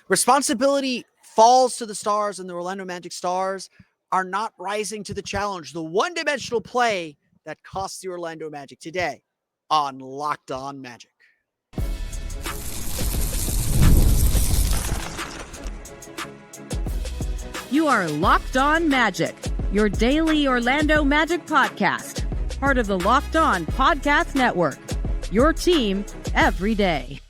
Responsibility falls to the Stars, and the Orlando Magic Stars are not rising to the challenge. The one-dimensional play that cost the Orlando Magic today on Locked On Magic. You are Locked On Magic, your daily Orlando Magic podcast, part of the Locked On Podcast Network, your team every day.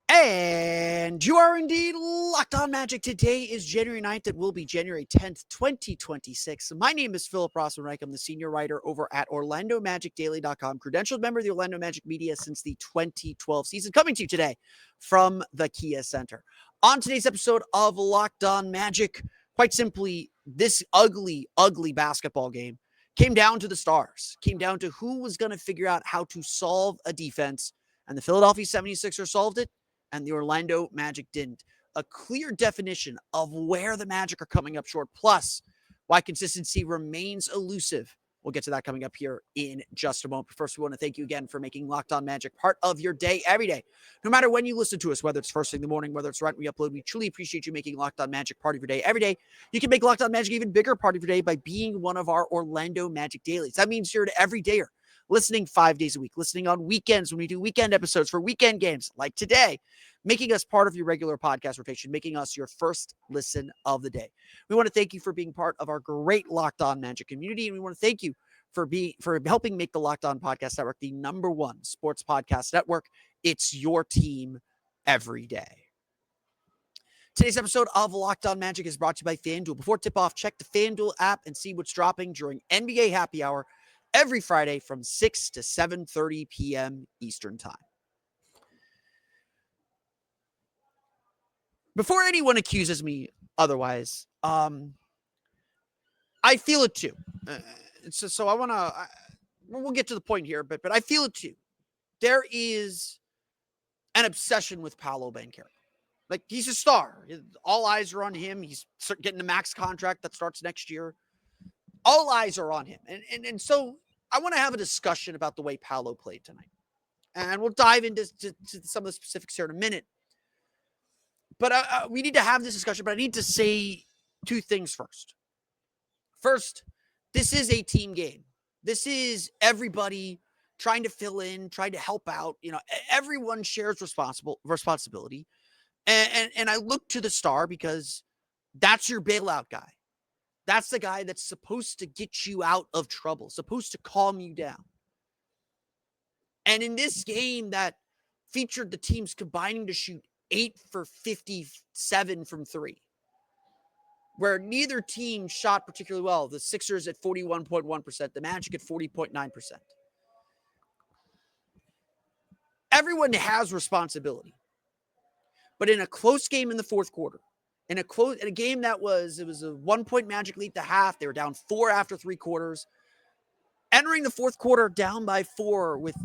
And you are indeed Locked On Magic. Today is January 9th. It will be January 10th, 2026. My name is Philip Rossman-Reich. I'm the senior writer over at OrlandoMagicDaily.com, credentialed member of the Orlando Magic media since the 2012 season, coming to you today from the Kia Center. On today's episode of Locked On Magic, quite simply, this ugly, ugly basketball game came down to the Stars, came down to who was going to figure out how to solve a defense, and the Philadelphia 76ers solved it, and the Orlando Magic didn't. A clear definition of where the Magic are coming up short, plus why consistency remains elusive. We'll get to that coming up here in just a moment. But first, we want to thank you again for making Locked On Magic part of your day every day. No matter when you listen to us, whether it's first thing in the morning, whether it's right when we upload, we truly appreciate you making Locked On Magic part of your day every day. You can make Locked On Magic even bigger part of your day by being one of our Orlando Magic dailies. That means you're an everydayer, listening 5 days a week, listening on weekends when we do weekend episodes for weekend games like today, making us part of your regular podcast rotation, making us your first listen of the day. We want to thank you for being part of our great Locked On Magic community, and we want to thank you for helping make the Locked On Podcast Network the #1 sports podcast network. It's your team every day. Today's episode of Locked On Magic is brought to you by FanDuel. Before tip-off, check the FanDuel app and see what's dropping during NBA Happy Hour every Friday from 6 to 7:30 p.m. Eastern Time. Before anyone accuses me otherwise, I feel it too. So I want to, we'll get to the point here, but I feel it too. There is an obsession with Paolo Banchero. Like, he's a star. All eyes are on him. He's getting a max contract that starts next year. All eyes are on him. And so I want to have a discussion about the way Paolo played tonight. And we'll dive into some of the specifics here in a minute. But we need to have this discussion, but I need to say two things first. First, this is a team game. This is everybody trying to fill in, trying to help out. You know, everyone shares responsibility. And I look to the Star because that's your bailout guy. That's the guy that's supposed to get you out of trouble, supposed to calm you down. And in this game that featured the teams combining to shoot 8 for 57 from three, where neither team shot particularly well. The Sixers at 41.1%, the Magic at 40.9%. Everyone has responsibility. But in a close game in the fourth quarter, in a game that was a 1-point Magic lead to half, they were down 4 after 3 quarters. Entering the fourth quarter down by 4 with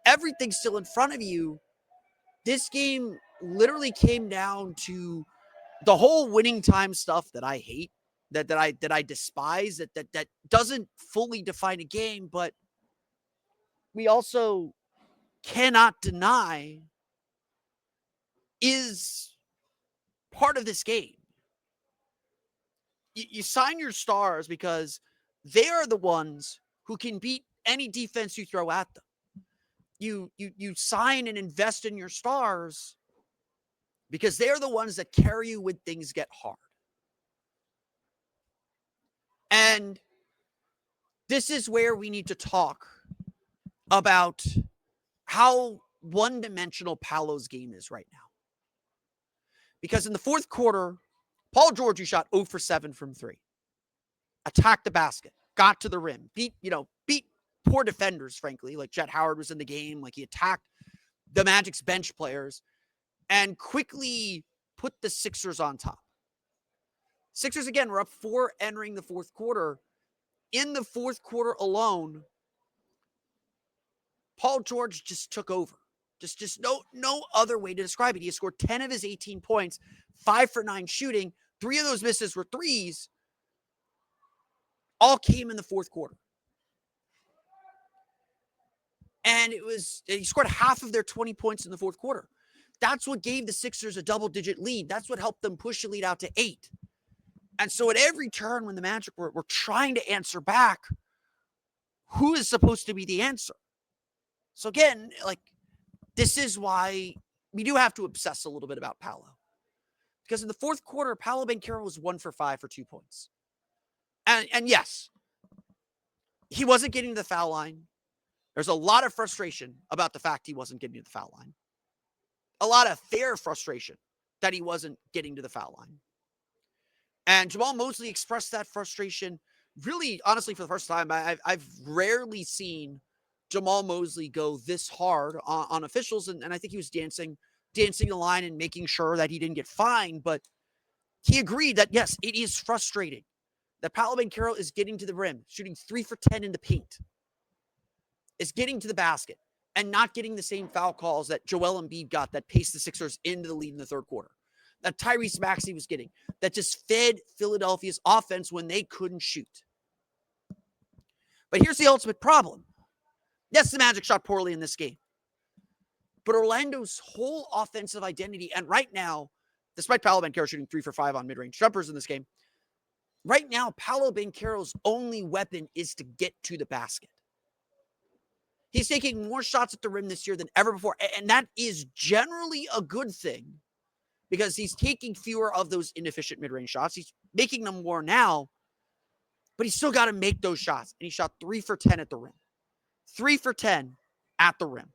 everything still in front of you, this game literally came down to the whole winning time stuff that I hate, that I despise, that doesn't fully define a game, but we also cannot deny is part of this game. You sign your stars because they are the ones who can beat any defense you throw at them. You sign and invest in your stars because they're the ones that carry you when things get hard. And this is where we need to talk about how one-dimensional Paolo's game is right now. Because in the fourth quarter, Paul George, who shot 0 for 7 from 3, attacked the basket, got to the rim, beat poor defenders, frankly, like Jet Howard was in the game, like he attacked the Magic's bench players, and quickly put the Sixers on top. Sixers, again, were up 4 entering the fourth quarter. In the fourth quarter alone, Paul George just took over. Just no other way to describe it. He has scored 10 of his 18 points, 5 for 9 shooting. 3 of those misses were threes. All came in the fourth quarter. And he scored half of their 20 points in the fourth quarter. That's what gave the Sixers a double-digit lead. That's what helped them push the lead out to 8. And so at every turn when the Magic were trying to answer back, who is supposed to be the answer? So again, like, this is why we do have to obsess a little bit about Paolo. Because in the fourth quarter, Paolo Banchero was 1 for 5 for 2 points. And yes, he wasn't getting to the foul line. There's a lot of frustration about the fact he wasn't getting to the foul line. A lot of fair frustration that he wasn't getting to the foul line. And Jamal Mosley expressed that frustration really, honestly, for the first time. I've rarely seen Jamal Mosley go this hard on officials. And I think he was dancing the line and making sure that he didn't get fined. But he agreed that, yes, it is frustrating that Paolo Banchero is getting to the rim, shooting 3 for 10 in the paint, is getting to the basket, and not getting the same foul calls that Joel Embiid got that paced the Sixers into the lead in the third quarter, that Tyrese Maxey was getting, that just fed Philadelphia's offense when they couldn't shoot. But here's the ultimate problem. Yes, the Magic shot poorly in this game, but Orlando's whole offensive identity, and right now, despite Paolo Banchero shooting 3 for 5 on mid-range jumpers in this game, right now, Paolo Banchero's only weapon is to get to the basket. He's taking more shots at the rim this year than ever before, and that is generally a good thing because he's taking fewer of those inefficient mid-range shots. He's making them more now, but he's still got to make those shots, and he shot 3 for 10 at the rim. 3 for 10 at the rim.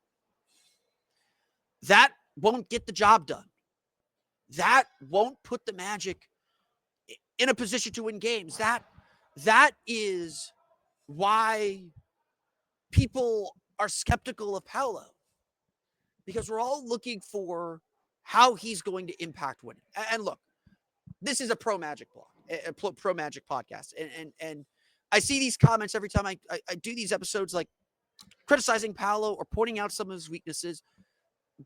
That won't get the job done. That won't put the Magic in a position to win games. That is why people are skeptical of Paolo, because we're all looking for how he's going to impact winning. And look, this is a pro Magic blog, a pro Magic podcast. And I see these comments every time I do these episodes, like criticizing Paolo or pointing out some of his weaknesses.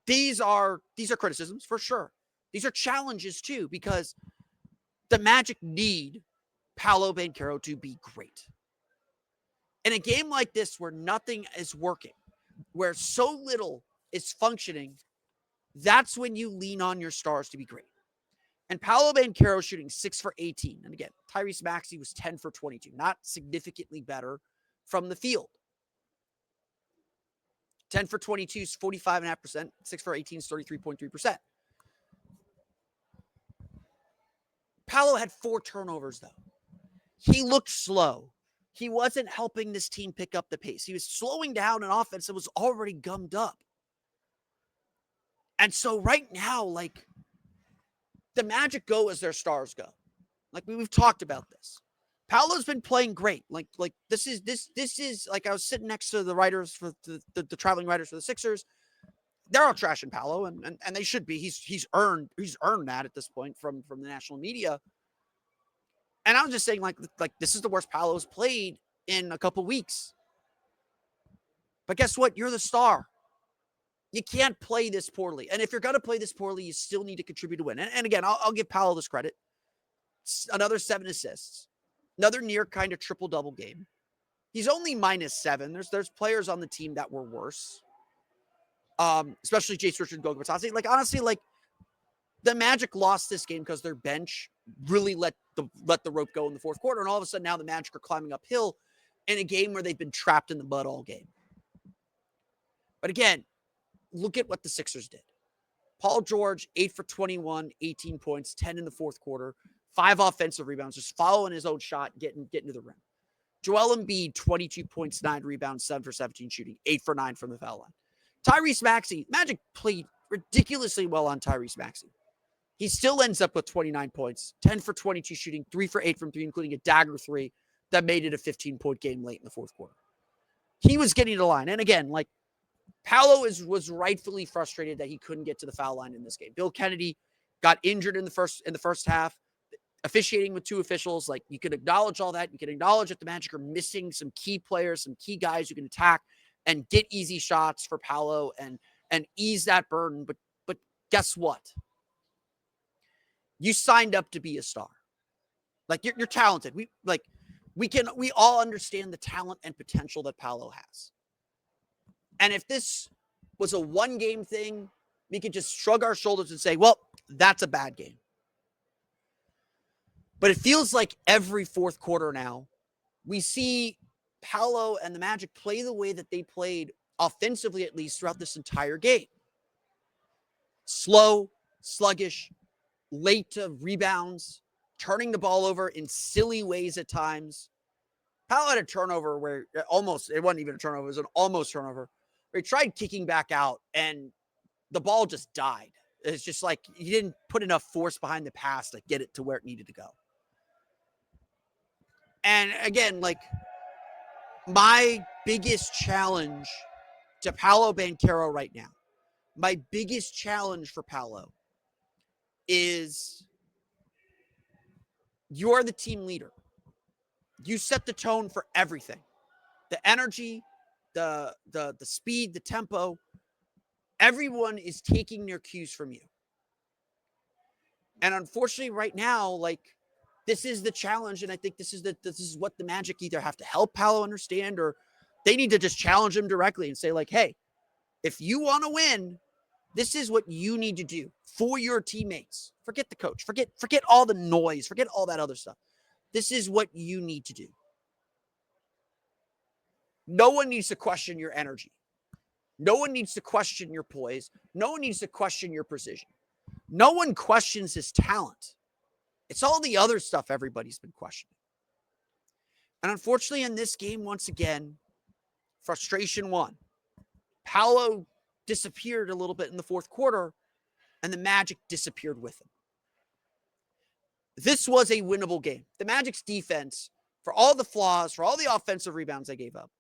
These are criticisms for sure. These are challenges too, because the Magic need Paolo Banchero to be great. In a game like this where nothing is working, where so little is functioning, that's when you lean on your stars to be great. And Paolo Banchero shooting 6 for 18. And again, Tyrese Maxey was 10 for 22. Not significantly better from the field. 10 for 22 is 45.5%. 6 for 18 is 33.3%. Paolo had 4 turnovers, though. He looked slow. He wasn't helping this team pick up the pace. He was slowing down an offense that was already gummed up. And so right now, like, the Magic go as their stars go. Like, we've talked about this. Paolo's been playing great. Like this is like, I was sitting next to the writers for the traveling writers for the Sixers. They're all trashing Paolo, and they should be. He's earned that at this point from the national media. And I was just saying, like this is the worst Paolo's played in a couple weeks. But guess what? You're the star. You can't play this poorly. And if you're going to play this poorly, you still need to contribute to win. And again, I'll give Paolo this credit. Another 7 assists. Another near kind of triple-double game. He's only -7. There's players on the team that were worse. Especially Jace Richard and Goga Bitadze. Like, honestly, like, the Magic lost this game because their bench really let the rope go in the fourth quarter. And all of a sudden now the Magic are climbing uphill in a game where they've been trapped in the mud all game. But again, look at what the Sixers did. Paul George, 8 for 21, 18 points, 10 in the fourth quarter, 5 offensive rebounds, just following his own shot, getting to the rim. Joel Embiid, 22 points, 9 rebounds, 7 for 17 shooting, 8 for 9 from the foul line. Tyrese Maxey, Magic played ridiculously well on Tyrese Maxey. He still ends up with 29 points, 10 for 22 shooting, 3 for 8 from 3, including a dagger 3 that made it a 15-point game late in the fourth quarter. He was getting to the line. And again, like, Paolo was rightfully frustrated that he couldn't get to the foul line in this game. Bill Kennedy got injured in the first half, officiating with 2 officials. Like, you can acknowledge all that. You can acknowledge that the Magic are missing some key players, some key guys who can attack and get easy shots for Paolo and ease that burden. But guess what? You signed up to be a star. Like, you're talented. We all understand the talent and potential that Paolo has. And if this was a 1-game thing, we could just shrug our shoulders and say, well, that's a bad game. But it feels like every fourth quarter now, we see Paolo and the Magic play the way that they played, offensively at least, throughout this entire game. Slow, sluggish, late to rebounds, turning the ball over in silly ways at times. Paolo had a turnover where it wasn't even a turnover, it was an almost turnover, where he tried kicking back out and the ball just died. It's just like he didn't put enough force behind the pass to get it to where it needed to go. And again, like, my biggest challenge to Paolo Banchero right now, my biggest challenge for Paolo is you're the team leader. You set the tone for everything. The energy, the speed, the tempo. Everyone is taking their cues from you. And unfortunately, right now, like, this is the challenge, and I think this is what the Magic either have to help Paolo understand, or they need to just challenge him directly and say, like, hey, if you want to win, this is what you need to do for your teammates. Forget the coach. Forget all the noise. Forget all that other stuff. This is what you need to do. No one needs to question your energy. No one needs to question your poise. No one needs to question your precision. No one questions his talent. It's all the other stuff everybody's been questioning. And unfortunately, in this game, once again, frustration won. Paolo disappeared a little bit in the fourth quarter, and the Magic disappeared with him. This was a winnable game. The Magic's defense, for all the flaws, for all the offensive rebounds they gave up,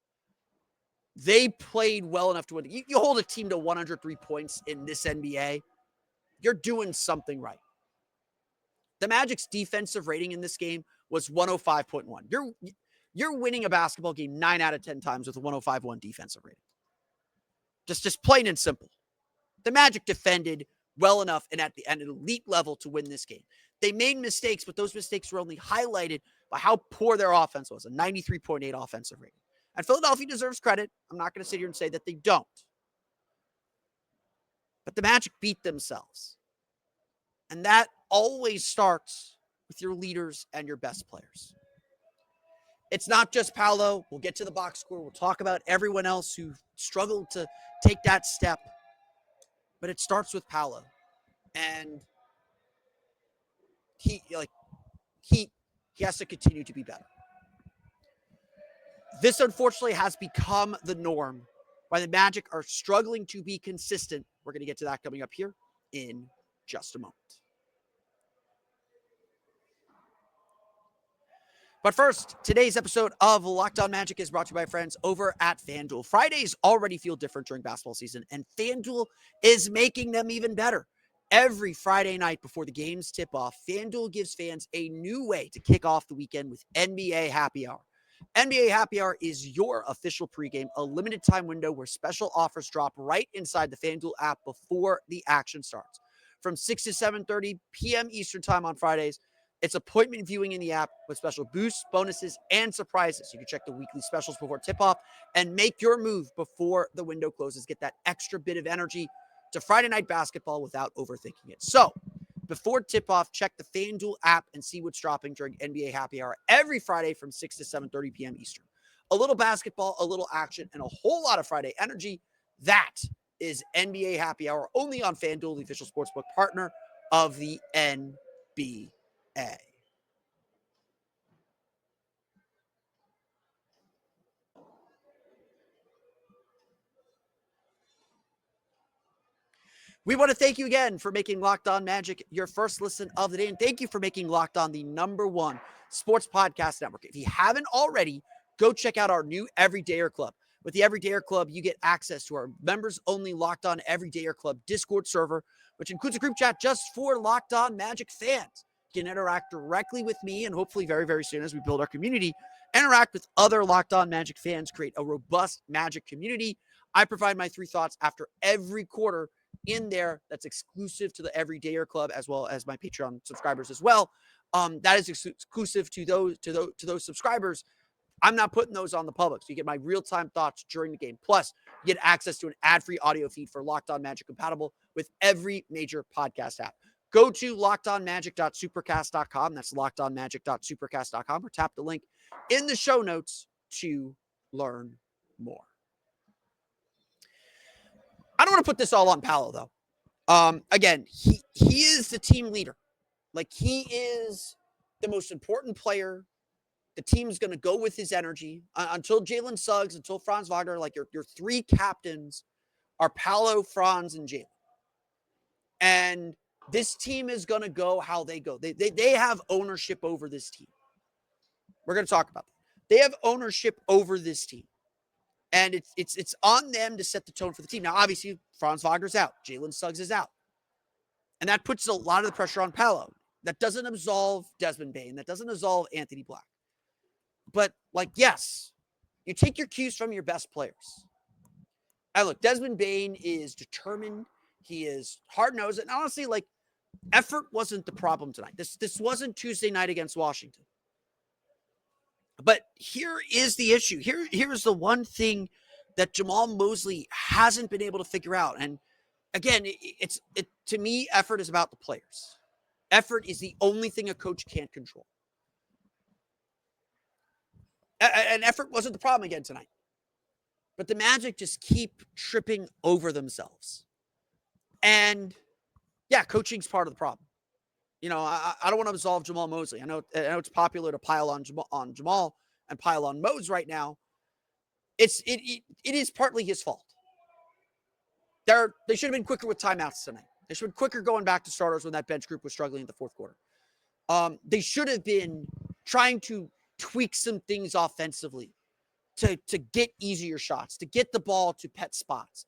they played well enough to win. You hold a team to 103 points in this NBA, you're doing something right. The Magic's defensive rating in this game was 105.1. You're winning a basketball game 9 out of 10 times with a 105.1 defensive rating. Just plain and simple. The Magic defended well enough and at an elite level to win this game. They made mistakes, but those mistakes were only highlighted by how poor their offense was, a 93.8 offensive rating. And Philadelphia deserves credit. I'm not going to sit here and say that they don't. But the Magic beat themselves. And that always starts with your leaders and your best players. It's not just Paolo. We'll get to the box score. We'll talk about everyone else who struggled to take that step. But it starts with Paolo. And he has to continue to be better. This, unfortunately, has become the norm, why the Magic are struggling to be consistent. We're going to get to that coming up here in just a moment. But first, today's episode of Locked On Magic is brought to you by friends over at FanDuel. Fridays already feel different during basketball season, and FanDuel is making them even better. Every Friday night before the games tip off, FanDuel gives fans a new way to kick off the weekend with NBA Happy Hour. NBA Happy Hour is your official pregame, a limited time window where special offers drop right inside the FanDuel app before the action starts. From 6 to 7:30 p.m. Eastern time on Fridays, it's appointment viewing in the app with special boosts, bonuses, and surprises. You can check the weekly specials before tip-off and make your move before the window closes. Get that extra bit of energy to Friday night basketball without overthinking it. So, before tip-off, check the FanDuel app and see what's dropping during NBA Happy Hour every Friday from 6 to 7:30 p.m. Eastern. A little basketball, a little action, and a whole lot of Friday energy. That is NBA Happy Hour, only on FanDuel, the official sportsbook partner of the NBA. We want to thank you again for making Locked On Magic your first listen of the day. And thank you for making Locked On the #1 sports podcast network. If you haven't already, go check out our new Everydayer Club. With the Everydayer Club, you get access to our members-only Locked On Everydayer Club Discord server, which includes a group chat just for Locked On Magic fans. You can interact directly with me, and hopefully very, very soon as we build our community, interact with other Locked On Magic fans, create a robust Magic community. I provide my 3 thoughts after every quarter in there that's exclusive to the Everydayer Club, as well as my Patreon subscribers as well. That is exclusive to those subscribers. I'm not putting those on the public, so you get my real-time thoughts during the game. Plus, you get access to an ad-free audio feed for Locked On Magic Compatible, with every major podcast app. Go to lockedonmagic.supercast.com. That's lockedonmagic.supercast.com, or tap the link in the show notes to learn more. I don't want to put this all on Paolo, though. Again, he is the team leader. Like, he is the most important player. The team's going to go with his energy until Jalen Suggs, until Franz Wagner. Like, your three captains are Paolo, Franz, and Jalen. And this team is going to go how they go. They have ownership over this team. We're going to talk about that. They have ownership over this team. And it's on them to set the tone for the team. Now, obviously, Franz Wagner's out. Jalen Suggs is out. And that puts a lot of the pressure on Paolo. That doesn't absolve Desmond Bane. That doesn't absolve Anthony Black. But, like, yes, you take your cues from your best players. And look, Desmond Bane is determined. He is hard-nosed. And honestly, like, effort wasn't the problem tonight. This wasn't Tuesday night against Washington. But here is the issue. Here's the one thing that Jamal Mosley hasn't been able to figure out. And again, to me, effort is about the players. Effort is the only thing a coach can't control. And effort wasn't the problem again tonight. But the Magic just keep tripping over themselves. And yeah, coaching's part of the problem. You know, I don't want to absolve Jamal Mosley. I know it's popular to pile on Jamal and pile on Mose right now. It is partly his fault. They should have been quicker with timeouts tonight. They should have been quicker going back to starters when that bench group was struggling in the fourth quarter. They should have been trying to tweak some things offensively to get easier shots, to get the ball to pet spots.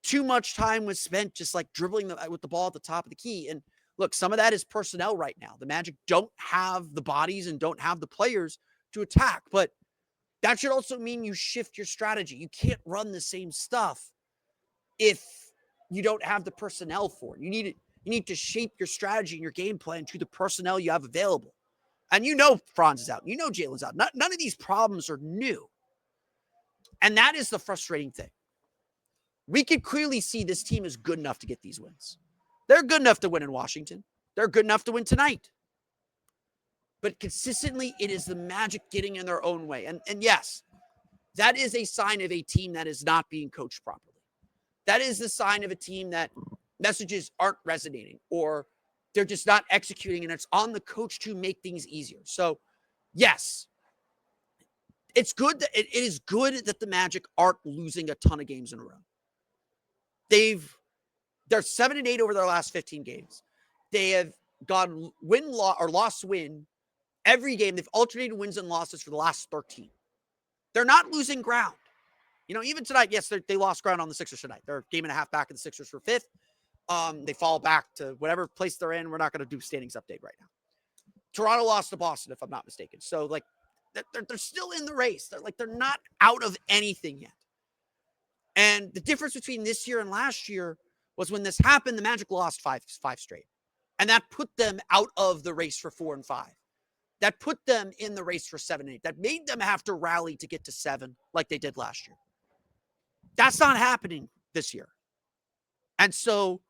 Too much time was spent just like dribbling with the ball at the top of the key. And look, some of that is personnel right now. The Magic don't have the bodies and don't have the players to attack, but that should also mean you shift your strategy. You can't run the same stuff if you don't have the personnel for it. You need to shape your strategy and your game plan to the personnel you have available. And you know Franz is out. You know Jalen's out. None of these problems are new. And that is the frustrating thing. We could clearly see this team is good enough to get these wins. They're good enough to win in Washington. They're good enough to win tonight. But consistently, it is the Magic getting in their own way. And yes, that is a sign of a team that is not being coached properly. That is the sign of a team that messages aren't resonating or they're just not executing, and it's on the coach to make things easier. So, yes, it's good that it is good that the Magic aren't losing a ton of games in a row. They're 7-8 over their last 15 games. They have gone loss-win every game. They've alternated wins and losses for the last 13. They're not losing ground. You know, even tonight, yes, they lost ground on the Sixers tonight. They're a game and a half back of the Sixers for fifth. They fall back to whatever place they're in. We're not going to do standings update right now. Toronto lost to Boston, if I'm not mistaken. So, like, they're still in the race. They're not out of anything yet. And the difference between this year and last year was when this happened, the Magic lost five straight. And that put them out of the race for 4 and 5. That put them in the race for 7 and 8. That made them have to rally to get to 7 like they did last year. That's not happening this year. And so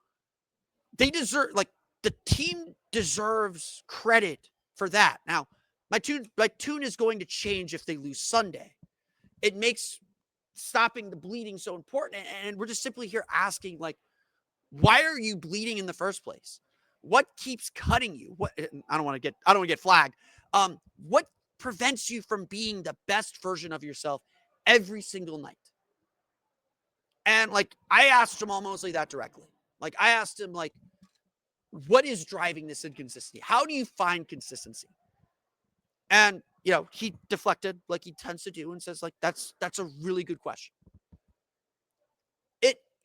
they deserve, like, the team deserves credit for that. Now, my tune is going to change if they lose Sunday. It makes stopping the bleeding so important. And we're just simply here asking, like, why are you bleeding in the first place? What keeps cutting you? I don't want to get flagged. What prevents you from being the best version of yourself every single night? And, like, I asked Jamal Mosley that directly. Like, I asked him, like, what is driving this inconsistency? How do you find consistency? And, you know, he deflected like he tends to do and says, like, that's a really good question.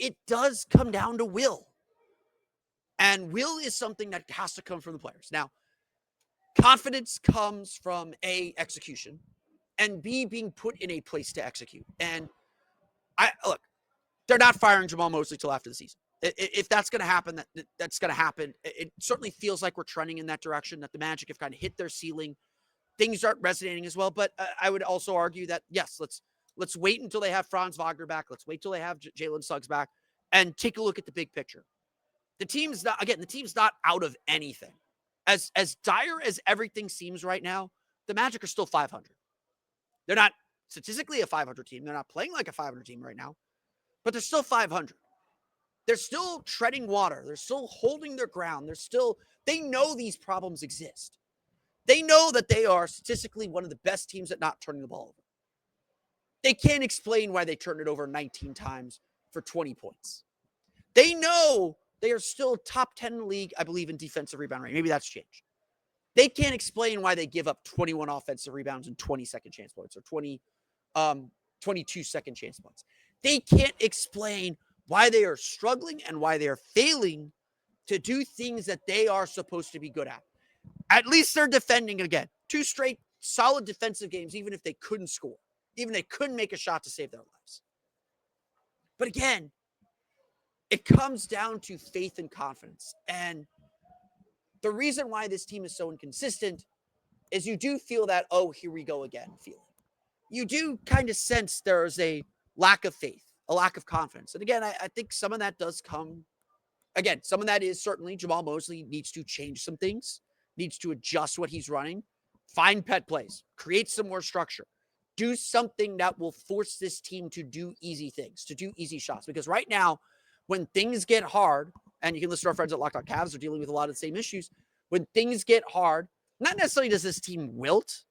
It does come down to will. And will is something that has to come from the players. Now, confidence comes from A, execution, and B, being put in a place to execute. And look, they're not firing Jamal Mosley till after the season. If that's going to happen, that's going to happen. It certainly feels like we're trending in that direction, that the Magic have kind of hit their ceiling. Things aren't resonating as well. But I would also argue that, yes, let's wait until they have Franz Wagner back. Let's wait till they have Jalen Suggs back and take a look at the big picture. The team's not out of anything. As dire as everything seems right now, the Magic are still 500. They're not statistically a 500 team. They're not playing like a 500 team right now, but they're still 500. They're still treading water. They're still holding their ground. They know these problems exist. They know that they are statistically one of the best teams at not turning the ball over. They can't explain why they turned it over 19 times for 20 points. They know they are still top 10 in the league, I believe, in defensive rebound rate. Maybe that's changed. They can't explain why they give up 21 offensive rebounds and 20 second chance points or 22 second chance points. They can't explain why they are struggling and why they are failing to do things that they are supposed to be good at. At least they're defending again. 2 straight solid defensive games, even if they couldn't score, even if they couldn't make a shot to save their lives. But again, it comes down to faith and confidence. And the reason why this team is so inconsistent is you do feel that, oh, here we go again feeling. You do kind of sense there's a lack of faith, a lack of confidence. And again, I think some of that does come. Again, some of that is certainly Jamal Mosley needs to change some things, needs to adjust what he's running, find pet plays, create some more structure, do something that will force this team to do easy things, to do easy shots. Because right now, when things get hard, and you can listen to our friends at Locked On Cavs, they're dealing with a lot of the same issues. When things get hard, not necessarily does this team wilt,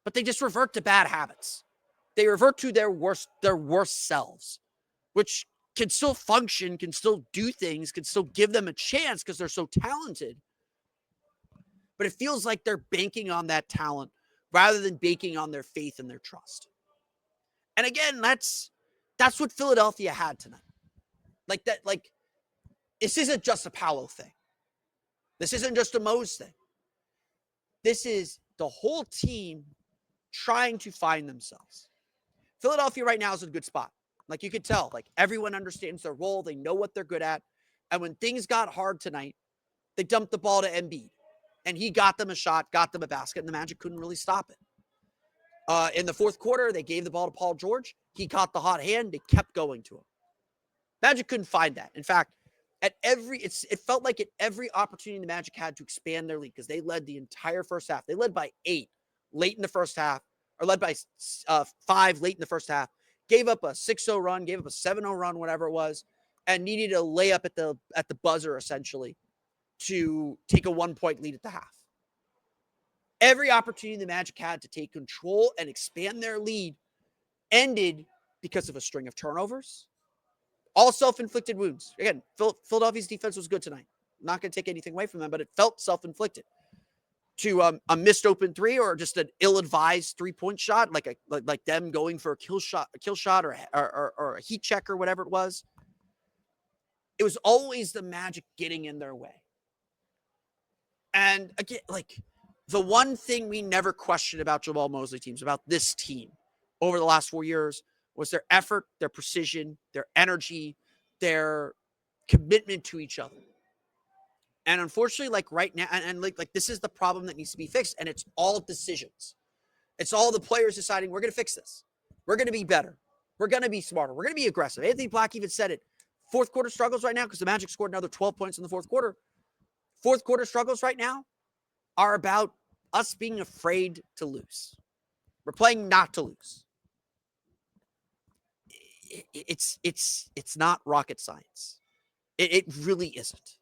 but they just revert to bad habits. They revert to their worst selves, which can still function, can still do things, can still give them a chance because they're so talented. But it feels like they're banking on that talent rather than banking on their faith and their trust. And again, that's what Philadelphia had tonight. This isn't just a Paolo thing. This isn't just a Mose thing. This is the whole team trying to find themselves. Philadelphia right now is in a good spot. Like you could tell, like everyone understands their role. They know what they're good at. And when things got hard tonight, they dumped the ball to Embiid. And he got them a shot, got them a basket, and the Magic couldn't really stop it. In the fourth quarter, they gave the ball to Paul George. He caught the hot hand. They kept going to him. Magic couldn't find that. In fact, it felt like at every opportunity the Magic had to expand their lead because they led the entire first half. They led by 8 late in the first half, or led by 5 late in the first half. Gave up a 6-0 run, gave up a 7-0 run, whatever it was, and needed a layup at the buzzer essentially to take a 1-point lead at the half. Every opportunity the Magic had to take control and expand their lead ended because of a string of turnovers. All self-inflicted wounds. Again, Philadelphia's defense was good tonight. I'm not going to take anything away from them, but it felt self-inflicted. To a missed open 3 or just an ill-advised 3-point shot, like them going for a kill shot or a heat check or whatever it was. It was always the Magic getting in their way. And again, like the one thing we never questioned about Jamal Mosley teams, about this team over the last 4 years, was their effort, their precision, their energy, their commitment to each other. And unfortunately, like right now, and like this is the problem that needs to be fixed. And it's all decisions. It's all the players deciding we're going to fix this. We're going to be better. We're going to be smarter. We're going to be aggressive. Anthony Black even said it. Fourth quarter struggles right now because the Magic scored another 12 points in the fourth quarter. Fourth quarter struggles right now are about us being afraid to lose. We're playing not to lose. It's not rocket science. It really isn't.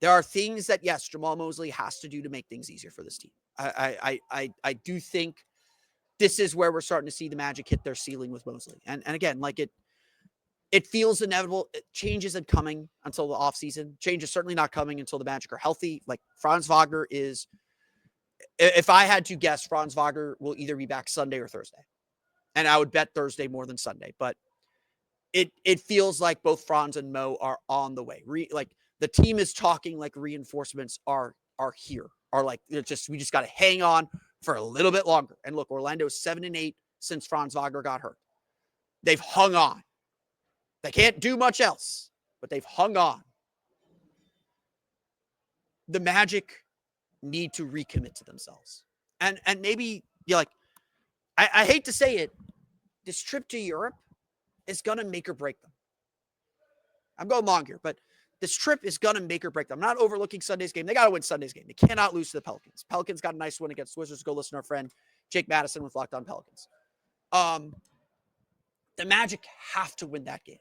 There are things that, yes, Jamal Mosley has to do to make things easier for this team. I do think this is where we're starting to see the Magic hit their ceiling with Mosley. And again, like it feels inevitable. Change isn't coming until the offseason. Change is certainly not coming until the Magic are healthy. Like Franz Wagner is, if I had to guess, Franz Wagner will either be back Sunday or Thursday. And I would bet Thursday more than Sunday. But it feels like both Franz and Mo are on the way. Like the team is talking like reinforcements are here. Are like we just got to hang on for a little bit longer. And look, Orlando's 7-8 since Franz Wagner got hurt. They've hung on. They can't do much else, but they've hung on. The Magic need to recommit to themselves. And maybe you're like, I hate to say it, this trip to Europe is going to make or break them. I'm going long here, but this trip is going to make or break them. I'm not overlooking Sunday's game. They got to win Sunday's game. They cannot lose to the Pelicans. Pelicans got a nice win against the Wizards. Go listen to our friend Jake Madison with Locked On Pelicans. The Magic have to win that game.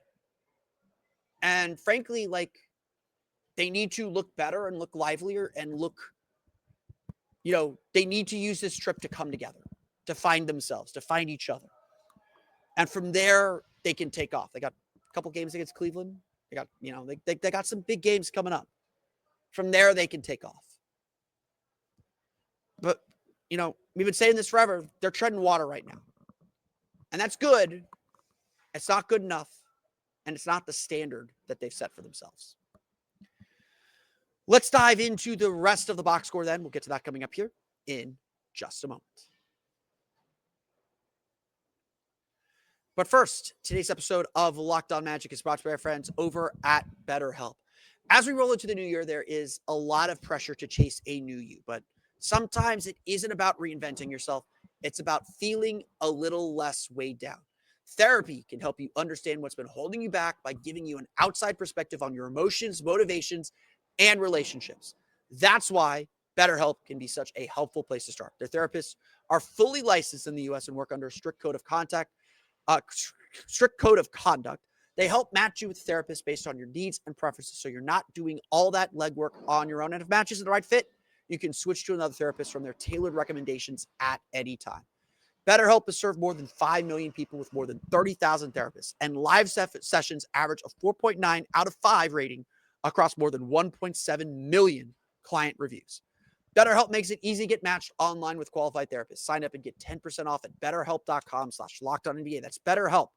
And frankly, like, they need to look better and look livelier and look, they need to use this trip to come together, to find themselves, to find each other. And from there, they can take off. They got a couple games against Cleveland. They got, they got some big games coming up. From there, they can take off. But, we've been saying this forever. They're treading water right now. And that's good. It's not good enough. And it's not the standard that they've set for themselves. Let's dive into the rest of the box score then. We'll get to that coming up here in just a moment. But first, today's episode of Locked On Magic is brought to you by our friends over at BetterHelp. As we roll into the new year, there is a lot of pressure to chase a new you, but sometimes it isn't about reinventing yourself. It's about feeling a little less weighed down. Therapy can help you understand what's been holding you back by giving you an outside perspective on your emotions, motivations, and relationships. That's why BetterHelp can be such a helpful place to start. Their therapists are fully licensed in the U.S. and work under a strict code of conduct. They help match you with therapists based on your needs and preferences, so you're not doing all that legwork on your own. And if match isn't the right fit, you can switch to another therapist from their tailored recommendations at any time. BetterHelp has served more than 5 million people with more than 30,000 therapists, and live sessions average a 4.9 out of 5 rating across more than 1.7 million client reviews. BetterHelp makes it easy to get matched online with qualified therapists. Sign up and get 10% off at betterhelp.com/lockedonnba. That's BetterHelp,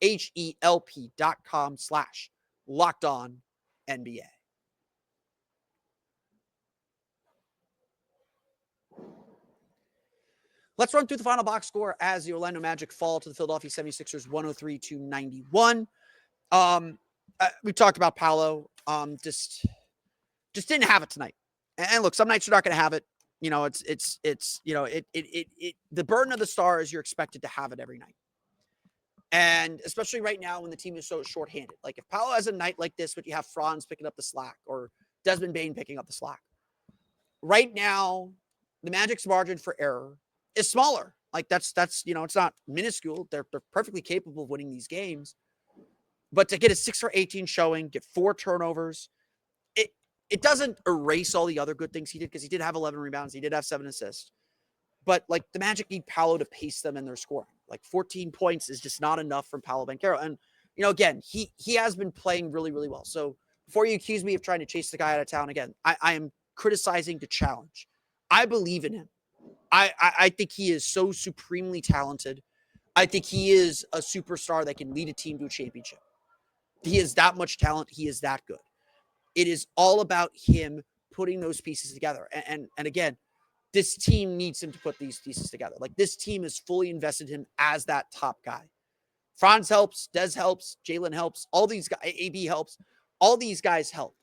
HELP.com/lockedonnba. Let's run through the final box score as the Orlando Magic fall to the Philadelphia 76ers 103-91. We talked about Paolo. Just didn't have it tonight. And look, some nights you're not going to have it. The burden of the star is you're expected to have it every night. And especially right now when the team is so shorthanded. Like if Paolo has a night like this, but you have Franz picking up the slack or Desmond Bane picking up the slack. Right now, the Magic's margin for error is smaller. Like that's it's not minuscule. They're perfectly capable of winning these games. But to get a 6 for 18 showing, get 4 turnovers, it doesn't erase all the other good things he did, because he did have 11 rebounds. He did have 7 assists. But like the Magic need Paolo to pace them in their scoring. Like 14 points is just not enough from Paolo Banchero. And, again, he has been playing really, really well. So before you accuse me of trying to chase the guy out of town, again, I am criticizing the challenge. I believe in him. I think he is so supremely talented. I think he is a superstar that can lead a team to a championship. He is that much talent. He is that good. It is all about him putting those pieces together. And again, this team needs him to put these pieces together. Like this team is fully invested in him as that top guy. Franz helps, Des helps, Jalen helps, all these guys, AB helps, all these guys help.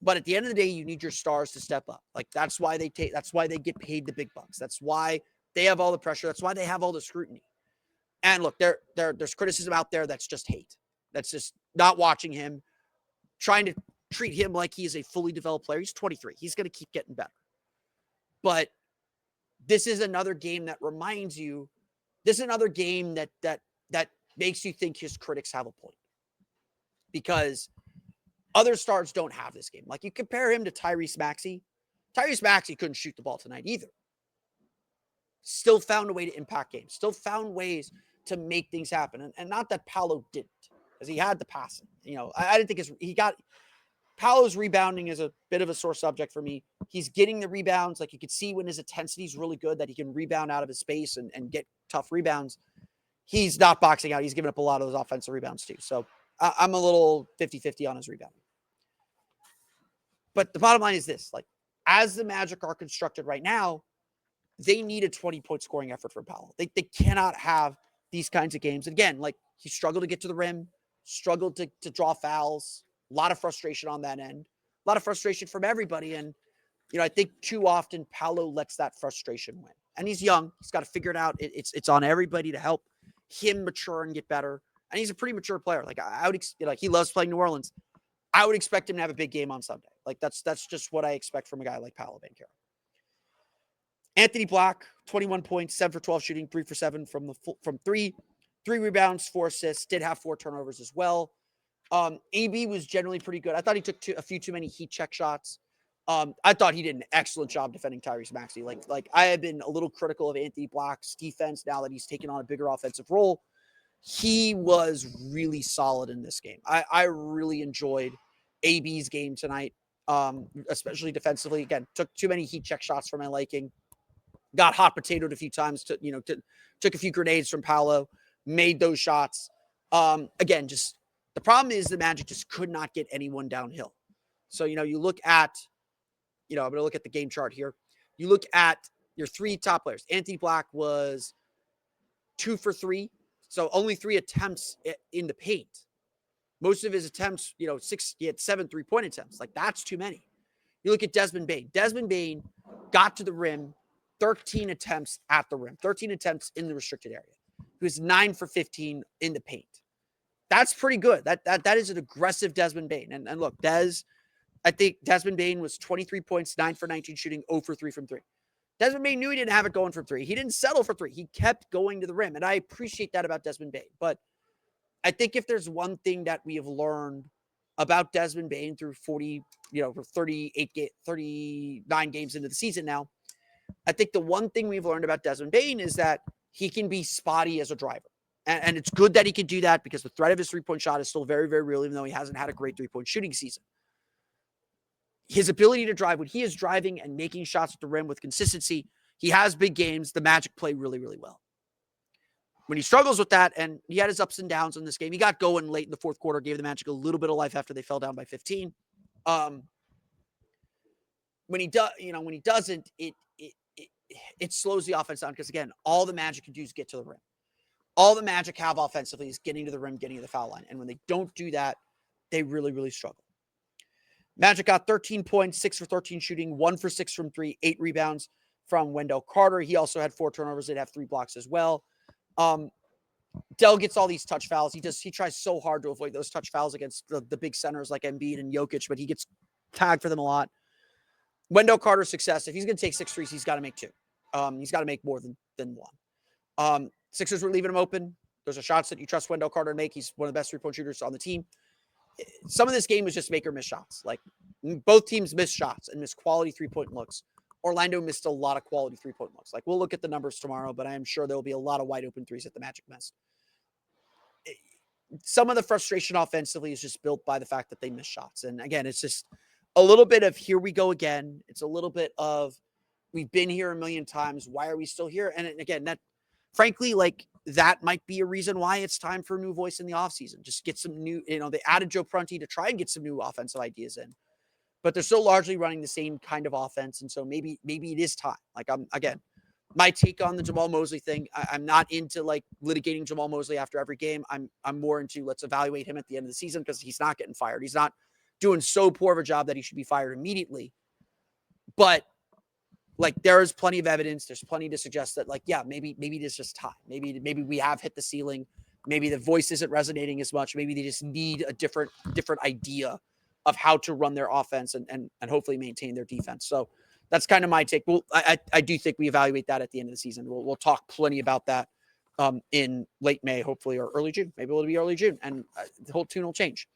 But at the end of the day, you need your stars to step up. Like that's why they get paid the big bucks. That's why they have all the pressure. That's why they have all the scrutiny. And look, there's criticism out there that's just hate. That's just not watching him, trying to treat him like he is a fully developed player. He's 23. He's going to keep getting better. But this is another game that reminds you, this is another game that makes you think his critics have a point. Because other stars don't have this game. Like you compare him to Tyrese Maxey. Tyrese Maxey couldn't shoot the ball tonight either. Still found a way to impact games. Still found ways to make things happen. And not that Paolo didn't, because he had the passing. I didn't think Paolo's rebounding is a bit of a sore subject for me. He's getting the rebounds. Like you could see when his intensity is really good that he can rebound out of his space and get tough rebounds. He's not boxing out. He's giving up a lot of those offensive rebounds too. So I'm a little 50-50 on his rebounding. But the bottom line is this, like as the Magic are constructed right now, they need a 20-point scoring effort from Paolo. They cannot have these kinds of games. And again, like he struggled to get to the rim, struggled to draw fouls, a lot of frustration on that end, a lot of frustration from everybody. And, I think too often Paolo lets that frustration win. And he's young. He's got to figure it out. It's on everybody to help him mature and get better. And he's a pretty mature player. Like he loves playing New Orleans. I would expect him to have a big game on Sunday. Like that's just what I expect from a guy like Paolo Banchero. Anthony Black, 21 points, 7 for 12 shooting, 3 for 7 from three, 3 rebounds, 4 assists, did have 4 turnovers as well. AB was generally pretty good. I thought he took a few too many heat check shots. I thought he did an excellent job defending Tyrese Maxey. Like I have been a little critical of Anthony Black's defense now that he's taken on a bigger offensive role. He was really solid in this game. I really enjoyed AB's game tonight, especially defensively. Again, took too many heat check shots for my liking. Got hot potatoed a few times. Took a few grenades from Paolo, made those shots. Again, just the problem is the Magic just could not get anyone downhill. So, you look at, I'm going to look at the game chart here. You look at your 3 top players. Anthony Black was 2 for 3. So only 3 attempts in the paint. Most of his attempts, he had 7 3-point attempts. Like that's too many. You look at Desmond Bane. Desmond Bane got to the rim, 13 attempts at the rim, 13 attempts in the restricted area. He was 9 for 15 in the paint. That's pretty good. That is an aggressive Desmond Bane. And look, I think Desmond Bane was 23 points, 9 for 19 shooting, 0 for 3 from 3. Desmond Bane knew he didn't have it going from 3. He didn't settle for 3. He kept going to the rim. And I appreciate that about Desmond Bane. But I think if there's one thing that we have learned about Desmond Bane through 39 games into the season now, I think the one thing we've learned about Desmond Bane is that he can be spotty as a driver. And it's good that he can do that because the threat of his 3-point shot is still very, very real, even though he hasn't had a great 3-point shooting season. His ability to drive, when he is driving and making shots at the rim with consistency, he has big games. The Magic play really, really well. When he struggles with that, and he had his ups and downs in this game, he got going late in the fourth quarter, gave the Magic a little bit of life after they fell down by 15. When he doesn't, it slows the offense down because, again, all the Magic can do is get to the rim. All the Magic have offensively is getting to the rim, getting to the foul line. And when they don't do that, they really, really struggle. Magic got 13 points, 6 for 13 shooting, 1 for 6 from 3, 8 rebounds from Wendell Carter. He also had 4 turnovers. They'd have 3 blocks as well. Dell gets all these touch fouls. He tries so hard to avoid those touch fouls against the big centers like Embiid and Jokic, but he gets tagged for them a lot. Wendell Carter's success, if he's going to take 6 threes, he's got to make 2. He's got to make more than 1. Sixers were leaving him open. Those are shots that you trust Wendell Carter to make. He's one of the best 3-point shooters on the team. Some of this game was just make or miss shots. Like both teams missed shots and missed quality 3-point looks. Orlando missed a lot of quality 3-point looks. Like we'll look at the numbers tomorrow, but I am sure there'll be a lot of wide open threes that the Magic missed. Some of the frustration offensively is just built by the fact that they miss shots. And again, it's just a little bit of here we go again. It's a little bit of we've been here a million times. Why are we still here? And again, that frankly, like that might be a reason why it's time for a new voice in the offseason. Just get some new, they added Joe Prunty to try and get some new offensive ideas in, but they're still largely running the same kind of offense. And so maybe it is time. Like my take on the Jamal Mosley thing, I'm not into like litigating Jamal Mosley after every game. I'm more into let's evaluate him at the end of the season because he's not getting fired. He's not doing so poor of a job that he should be fired immediately. But like there is plenty of evidence. There's plenty to suggest that like, yeah, maybe it is just time. Maybe we have hit the ceiling. Maybe the voice isn't resonating as much. Maybe they just need a different idea of how to run their offense and hopefully maintain their defense. So that's kind of my take. Well, I do think we evaluate that at the end of the season. We'll talk plenty about that in late May, hopefully, or early June. Maybe it'll be early June, and the whole tune will change.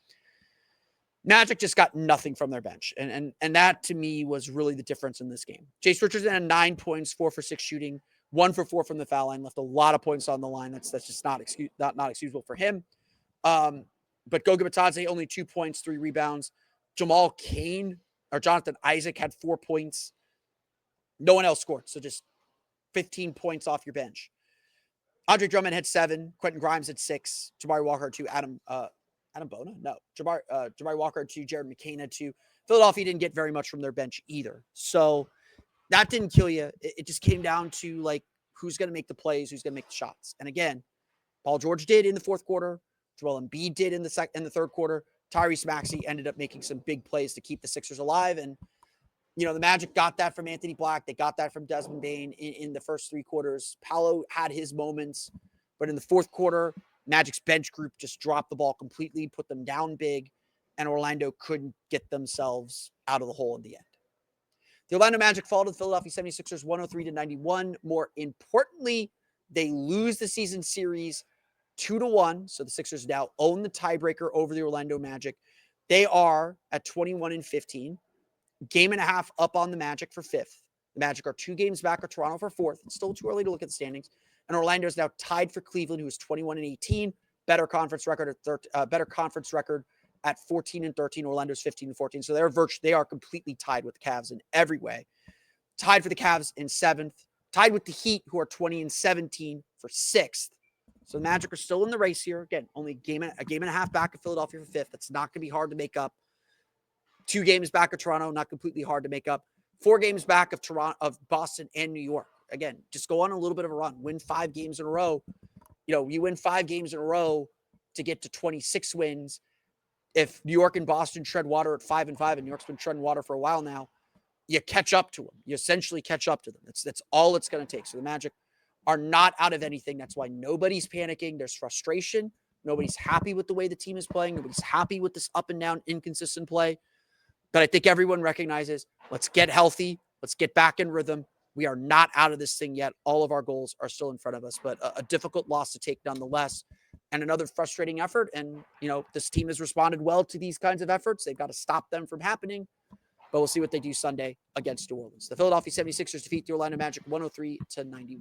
Magic just got nothing from their bench. And that to me was really the difference in this game. Jace Richardson had 9 points, 4 for 6 shooting, 1 for 4 from the foul line, left a lot of points on the line. That's just not excusable for him. But Goga Bitadze, only 2 points, 3 rebounds. Jamal Cain or Jonathan Isaac had 4 points. No one else scored. So just 15 points off your bench. Andre Drummond had 7. Quentin Grimes had 6. Jabari Walker had 2. Adam Bona? No. Jabari Walker had 2. Jared McCain had 2. Philadelphia didn't get very much from their bench either. So that didn't kill you. It just came down to like who's going to make the plays, who's going to make the shots. And again, Paul George did in the fourth quarter. Joel Embiid did in the third quarter. Tyrese Maxey ended up making some big plays to keep the Sixers alive. And, the Magic got that from Anthony Black. They got that from Desmond Bane in the first 3 quarters. Paolo had his moments, but in the fourth quarter, Magic's bench group just dropped the ball completely, put them down big. and Orlando couldn't get themselves out of the hole in the end. The Orlando Magic fall to the Philadelphia 76ers 103-91. More importantly, they lose the season series 2-1. So the Sixers now own the tiebreaker over the Orlando Magic. They are at 21-15, game and a half up on the Magic for fifth. The Magic are 2 games back of Toronto for fourth. It's still too early to look at the standings. And Orlando is now tied for Cleveland, who is 21-18, better conference record at 14-13. Orlando's 15-14. So they are completely tied with the Cavs in every way. Tied for the Cavs in seventh. Tied with the Heat, who are 20-17 for sixth. So the Magic are still in the race here. Again, only a game and a half back of Philadelphia for fifth. That's not going to be hard to make up. 2 games back of Toronto, not completely hard to make up. 4 games back of Boston and New York. Again, just go on a little bit of a run. Win 5 games in a row. You win 5 games in a row to get to 26 wins. If New York and Boston tread water at 5-5, and New York's been treading water for a while now, you catch up to them. You essentially catch up to them. That's all it's going to take. So the Magic are not out of anything. That's why nobody's panicking. There's frustration. Nobody's happy with the way the team is playing. Nobody's happy with this up and down, inconsistent play. But I think everyone recognizes, let's get healthy. Let's get back in rhythm. We are not out of this thing yet. All of our goals are still in front of us, but a difficult loss to take nonetheless, and another frustrating effort. And, this team has responded well to these kinds of efforts. They've got to stop them from happening, but we'll see what they do Sunday against New Orleans. The Philadelphia 76ers defeat the Orlando Magic 103-91.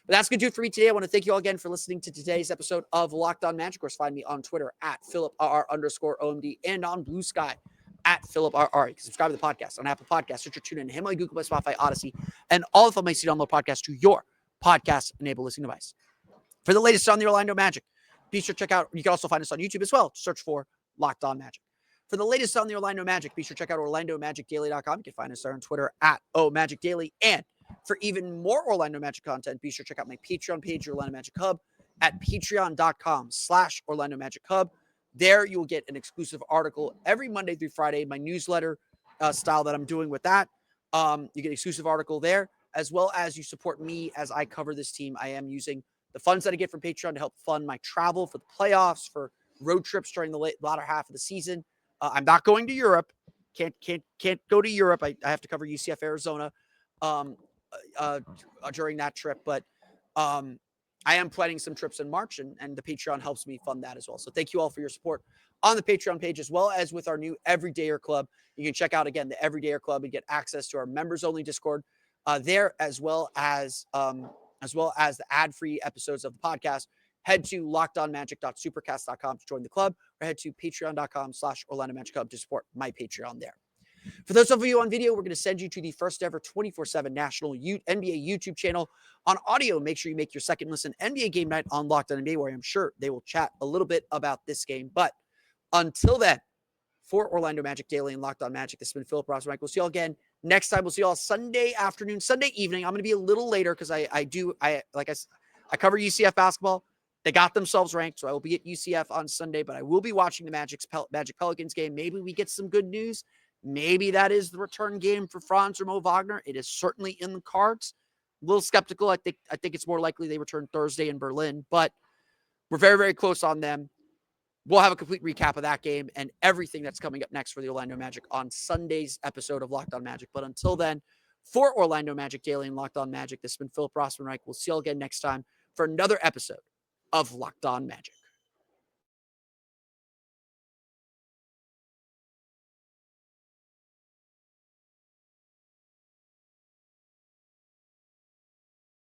But that's going to do it for me today. I want to thank you all again for listening to today's episode of Locked On Magic. Of course, find me on Twitter at @PhilipRR_OMD and on Blue Sky at PhilipRR. You can subscribe to the podcast on Apple Podcasts, Stitcher, TuneIn, Himalaya, Google Play, Spotify, Odyssey, and all of them makes you download podcasts to your podcast-enabled listening device. For the latest on the Orlando Magic, be sure to check out, you can also find us on YouTube as well. Search for Locked On Magic. For the latest on the Orlando Magic, be sure to check out OrlandoMagicDaily.com. You can find us there on Twitter at OMagicDaily. And for even more Orlando Magic content, be sure to check out my Patreon page, Orlando Magic Hub, at patreon.com/Orlando Magic Hub. There you will get an exclusive article every Monday through Friday, my newsletter style that I'm doing with that. You get an exclusive article there, as well as you support me as I cover this team. I am using the funds that I get from Patreon to help fund my travel for the playoffs, for road trips during the latter half of the season. I'm not going to Europe. Can't go to Europe. I have to cover UCF Arizona during that trip, but I am planning some trips in March, and the Patreon helps me fund that as well. So thank you all for your support on the Patreon page, as well as with our new Everydayer Club. You can check out, again, the Everydayer Club and get access to our members-only Discord there, as well as the ad-free episodes of the podcast. Head to lockedonmagic.supercast.com to join the club, or head to patreon.com/Orlando Magic Hub to support my Patreon there. For those of you on video, we're going to send you to the first ever 24/7 national NBA YouTube channel. On audio, make sure you make your second listen NBA Game Night on Locked On NBA, where I'm sure they will chat a little bit about this game. But until then, for Orlando Magic Daily and Locked On Magic, this has been Philip Ross. We'll see you all again next time. We'll see you all Sunday afternoon, Sunday evening. I'm going to be a little later because I cover UCF basketball. They got themselves ranked, so I will be at UCF on Sunday, but I will be watching the Magic Pelicans game. Maybe we get some good news. Maybe that is the return game for Franz or Mo Wagner. It is certainly in the cards. A little skeptical. I think it's more likely they return Thursday in Berlin, but we're very, very close on them. We'll have a complete recap of that game and everything that's coming up next for the Orlando Magic on Sunday's episode of Locked On Magic. But until then, for Orlando Magic Daily and Locked On Magic, this has been Philip Rossman-Reich. We'll see you all again next time for another episode of Locked On Magic.